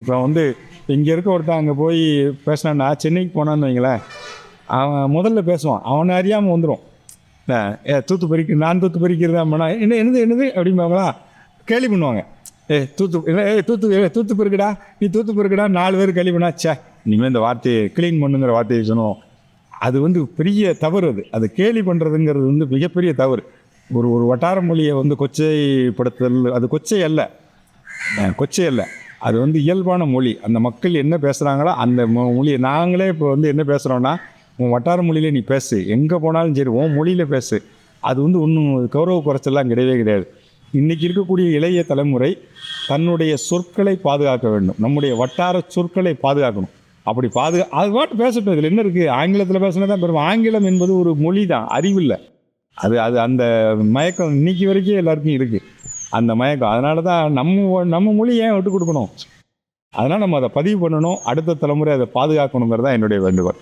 இப்போ வந்து இங்கே இருக்க ஒருத்தன் அங்கே போய் பேசினான்னா, சென்னைக்கு போனான்னு வைங்களேன், அவன் முதல்ல பேசுவான். அவனை அறியாமல் வந்துடும். தூத்து பறிக்க நான் தூத்து பறிக்கிறதா போனா என்னது என்னது அப்படிம்பாங்களா, கேலி பண்ணுவாங்க. தூத்து பெருக்குடா, நீ தூத்து பெருக்குடா, 4 பேர் கேலி பண்ணா, சே இனிமேல் இந்த வார்த்தையை க்ளீன் பண்ணுங்கிற வார்த்தையை சொன்னோம். அது வந்து பெரிய தவறு. அது கேலி பண்ணுறதுங்கிறது வந்து மிகப்பெரிய தவறு. ஒரு ஒரு வட்டார மொழியை வந்து கொச்சைப்படுத்துதல், அது கொச்சை அல்ல, கொச்சை அல்ல. அது வந்து இயல்பான மொழி. அந்த மக்கள் என்ன பேசுகிறாங்களோ அந்த மொழியை நாங்களே இப்போ வந்து என்ன பேசுகிறோன்னா, உன் வட்டார மொழியிலே நீ பேசு, எங்கே போனாலும் சரி உன் மொழியில் பேசு. அது வந்து ஒன்றும் கௌரவ குறைச்சலாம் கிடையவே கிடையாது. இன்றைக்கி இருக்கக்கூடிய இளைய தலைமுறை தன்னுடைய சொற்களை பாதுகாக்க வேண்டும். நம்முடைய வட்டார சொற்களை பாதுகாக்கணும். அப்படி அது பாட்டு பேசட்டும். இதில் என்ன இருக்குது? ஆங்கிலத்தில் பேசினா தான் பெரும். ஆங்கிலம் என்பது ஒரு மொழி தான், அறிவில்லை. அது அந்த மயக்கம் இன்னைக்கு வரைக்கும் எல்லாருக்கும் இருக்குது, அந்த மயக்கம். அதனால தான் நம்ம மொழி ஏன் விட்டு கொடுக்கணும்? அதனால் நம்ம அதை பதிவு பண்ணணும், அடுத்த தலைமுறை அதை பாதுகாக்கணுங்கிறது தான் என்னுடைய வேண்டுகோள்.